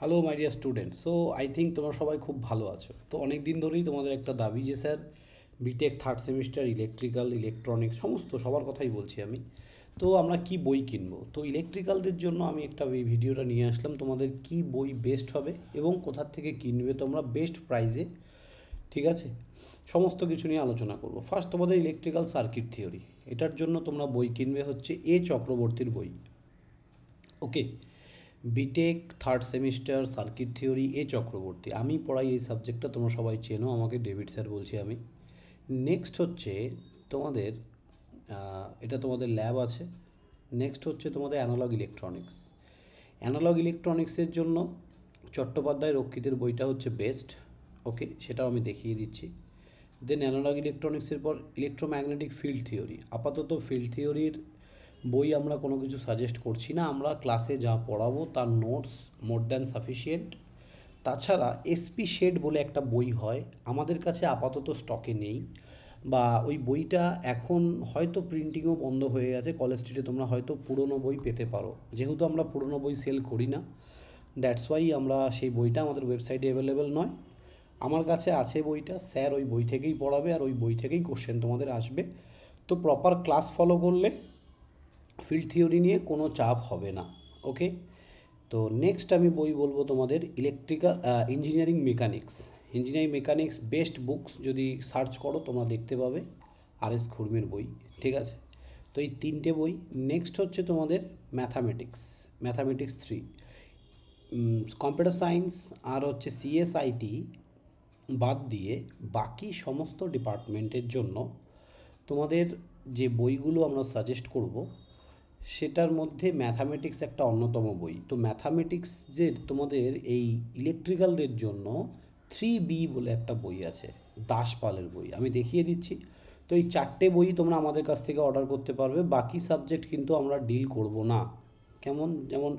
Hello my dear student. So I think তোমরা সবাই খুব ভালো আছো। তো অনেক দিন ধরেই তোমাদের একটা দাবি যে sir BTech third semester electrical electronics সমস্ত সবার কথাই বলছি আমি। তো আমরা কি বই কিনবো? তো ইলেকট্রিক্যালদের জন্য আমি একটা এই ভিডিওটা নিয়ে আসলাম, তোমাদের কি বই বেস্ট হবে এবং কোথার থেকে কিনবে তোমরা বেস্ট প্রাইসে। ঠিক আছে, সমস্ত কিছু নিয়ে আলোচনা করব। ফার্স্ট তোমাদের ইলেকট্রিক্যাল সার্কিট থিওরি, এটার জন্য তোমরা বই কিনবে হচ্ছে এ চক্রবর্তীর বই। Okay, B Tech third semester circuit theory A Chakraborty, আমি পড়াই এই সাবজেক্টটা, তোমরা সবাই চেনো আমাকে, ডেভিড স্যার বলছি আমি। নেক্সট হচ্ছে তোমাদের এটা তোমাদের ল্যাব আছে। নেক্সট হচ্ছে তোমাদের অ্যানালগ ইলেকট্রনিক্স। অ্যানালগ ইলেকট্রনিক্সের জন্য চট্টোপাধ্যায় রক্ষিতের বইটা হচ্ছে বেস্ট। ওকে, সেটাও আমি দেখিয়ে দিচ্ছি। দেন অ্যানালগ ইলেকট্রনিক্সের পর ইলেকট্রোম্যাগনেটিক ফিল্ড থিওরি। আপাতত ফিল্ড থিওরির বই আমরা কোনো কিছু সাজেস্ট করছি না, আমরা ক্লাসে যা পড়াবো তার নোটস মোর দ্যান সাফিসিয়েন্ট। তাছাড়া এসপি শেড বলে একটা বই হয়, আমাদের কাছে আপাতত স্টকে নেই, বা ওই বইটা এখন হয়তো প্রিন্টিংও বন্ধ হয়ে গেছে। কলেজ স্ট্রিটে তোমরা হয়তো পুরনো বই পেতে পারো, যেহেতু আমরা পুরনো বই সেল করি না, দ্যাটস ওয়াই আমরা সেই বইটা আমাদের ওয়েবসাইটে অ্যাভেলেবেল নয়। আমার কাছে আছে বইটা, স্যার ওই বই থেকেই পড়াবে আর ওই বই থেকেই কোশ্চেন তোমাদের আসবে। তো প্রপার ক্লাস ফলো করলে ফিল্ড থিওরি নিয়ে কোনো চাপ হবে না। ওকে, তো নেক্সট আমি বই বলবো তোমাদের electrical engineering mechanics. Engineering mechanics best books যদি সার্চ করো তোমরা দেখতে পাবে আর এস খুরমির বই। ঠিক আছে, তো এই তিনটে বই। নেক্সট হচ্ছে তোমাদের ম্যাথামেটিক্স, ম্যাথামেটিক্স 3, কম্পিউটার সায়েন্স আর হচ্ছে সিএসআইটি বাদ দিয়ে বাকি সমস্ত ডিপার্টমেন্টের জন্য তোমাদের যে বইগুলো আমরা সাজেস্ট করব সেটার মধ্যে ম্যাথামেটিক্স একটা অন্যতম বই। তো ম্যাথামেটিক্স যে তোমাদের এই ইলেকট্রিক্যালদের জন্য 3B বলে একটা বই আছে, দাসপালের বই, আমি দেখিয়ে দিচ্ছি। তো এই চারটে বই তোমরা আমাদের কাছ থেকে অর্ডার করতে পারবে, বাকি সাবজেক্ট কিন্তু আমরা ডিল করব না। কেমন? যেমন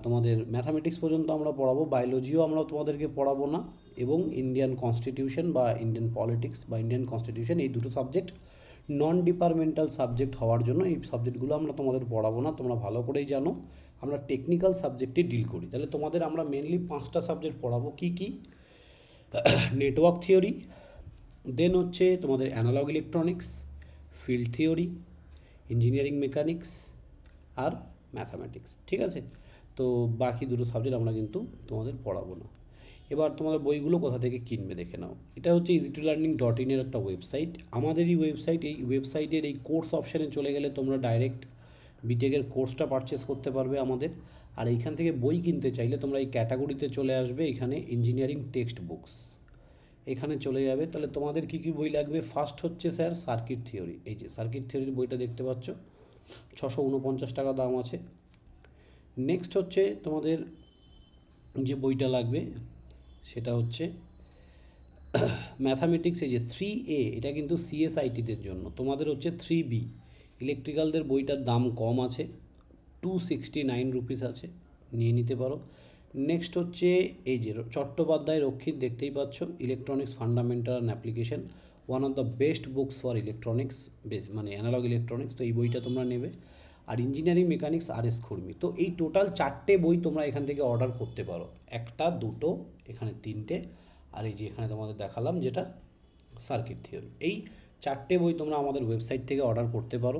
তোমাদের ম্যাথামেটিক্স পর্যন্ত আমরা পড়াবো, বায়োলজিও আমরা তোমাদেরকে পড়াবো না, এবং ইন্ডিয়ান কনস্টিটিউশন বা ইন্ডিয়ান পলিটিক্স বা ইন্ডিয়ান কনস্টিটিউশন, এই দুটো সাবজেক্ট নন ডিপার্টমেন্টাল সাবজেক্ট হওয়ার জন্য এই সাবজেক্টগুলো আমরা তোমাদের পড়াবো না, তোমরা ভালো করেই জানো। আমরা টেকনিক্যাল সাবজেক্টে ডিল করি। তাহলে তোমাদের আমরা মেনলি 5টা সাবজেক্ট পড়াবো। কী কী? নেটওয়ার্ক থিওরি, দেন হচ্ছে তোমাদের analog electronics, field theory, engineering mechanics আর ম্যাথামেটিক্স। ঠিক আছে, তো বাকি দুটো সাবজেক্ট আমরা কিন্তু তোমাদের পড়াবো না। এবার তোমাদের বইগুলো কোথা থেকে কিনবে দেখে নাও। এটা হচ্ছে easy2learning.in এর একটা ওয়েবসাইট, আমাদেরই ওয়েবসাইট। এই ওয়েবসাইটের এই কোর্স অপশানে চলে গেলে তোমরা ডাইরেক্ট বিটেকের কোর্সটা পারচেস করতে পারবে আমাদের। আর এইখান থেকে বই কিনতে চাইলে তোমরা এই ক্যাটাগরিতে চলে আসবে, এখানে ইঞ্জিনিয়ারিং টেক্সট বুকস, এখানে চলে যাবে। তাহলে তোমাদের কী কী বই লাগবে? ফার্স্ট হচ্ছে স্যার সার্কিট থিওরি, এই যে সার্কিট থিওরির বইটা দেখতে পাচ্ছ, 649 টাকা দাম আছে। নেক্সট হচ্ছে তোমাদের যে বইটা লাগবে সেটা হচ্ছে ম্যাথামেটিক্স, এই যে 3A, এটা কিন্তু সিএসআইটিদের জন্য। তোমাদের হচ্ছে 3B ইলেকট্রিক্যালদের বইটার দাম কম আছে, 269 রুপিস আছে, নিয়ে নিতে পারো। নেক্সট হচ্ছে এই যে চট্টোপাধ্যায় রক্ষিত, দেখতেই পাচ্ছ, electronics fundamental and application, one of the best books for electronics, মানে অ্যানালগ ইলেকট্রনিক্স। তো এই বইটা তোমরা নেবে। আর ইঞ্জিনিয়ারিং মেকানিক্স আর এস খুরমি। তো এই টোটাল 4টে বই তোমরা এখান থেকে অর্ডার করতে পারো, একটা দুটো এখানে 3টে, আর এই যে এখানে তোমাদের দেখালাম যেটা সার্কিট থিওরি। এই 4টে বই তোমরা আমাদের ওয়েবসাইট থেকে অর্ডার করতে পারো।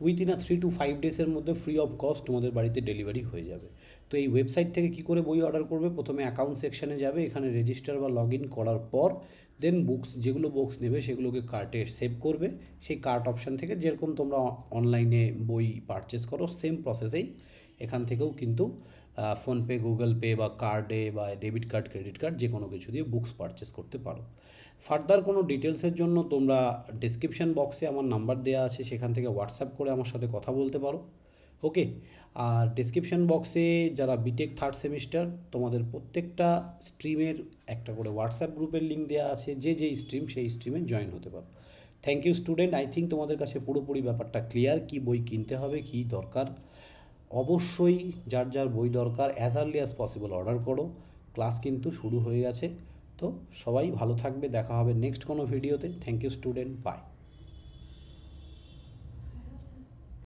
উইথিন 3 to 5 ডেজের মধ্যে ফ্রি অফ কস্ট তোমাদের বাড়িতে ডেলিভারি হয়ে যাবে। তো এই ওয়েবসাইট থেকে কী করে বই অর্ডার করবে? প্রথমে অ্যাকাউন্ট সেকশানে যাবে, এখানে রেজিস্টার বা লগ ইন করার পর দেন বুকস, যেগুলো বুকস নেবে সেগুলোকে কার্টে সেভ করবে। সেই কার্ট অপশান থেকে যেরকম তোমরা অনলাইনে বই পারচেস করো সেম প্রসেসেই এখান থেকেও কিন্তু ফোনপে, গুগল পে বা কার্ডে বা ডেবিট কার্ড, ক্রেডিট কার্ড, যে কোনো কিছু দিয়ে বুকস পারচেস করতে পারো। ফার্দার কোনো ডিটেলসের জন্য তোমরা ডিসক্রিপশান বক্সে আমার নাম্বার দেওয়া আছে, সেখান থেকে হোয়াটসঅ্যাপ করে আমার সাথে কথা বলতে পারো। ওকে, আর ডিসক্রিপশান বক্সে যারা বিটেক থার্ড সেমিস্টার, তোমাদের প্রত্যেকটা স্ট্রিমের একটা করে হোয়াটসঅ্যাপ গ্রুপের লিঙ্ক দেওয়া আছে, যে যেই স্ট্রিম সেই স্ট্রিমে জয়েন হতে পারো। Thank you student, I think তোমাদের কাছে পুরোপুরি ব্যাপারটা ক্লিয়ার, কী বই কিনতে হবে, কী দরকার। অবশ্যই যার যার বই দরকার as early as possible order করো। ক্লাস কিন্তু শুরু হয়ে গেছে। তো সবাই ভালো থাকবে, দেখা হবে নেক্সট কোনো ভিডিওতে। Thank you student, by.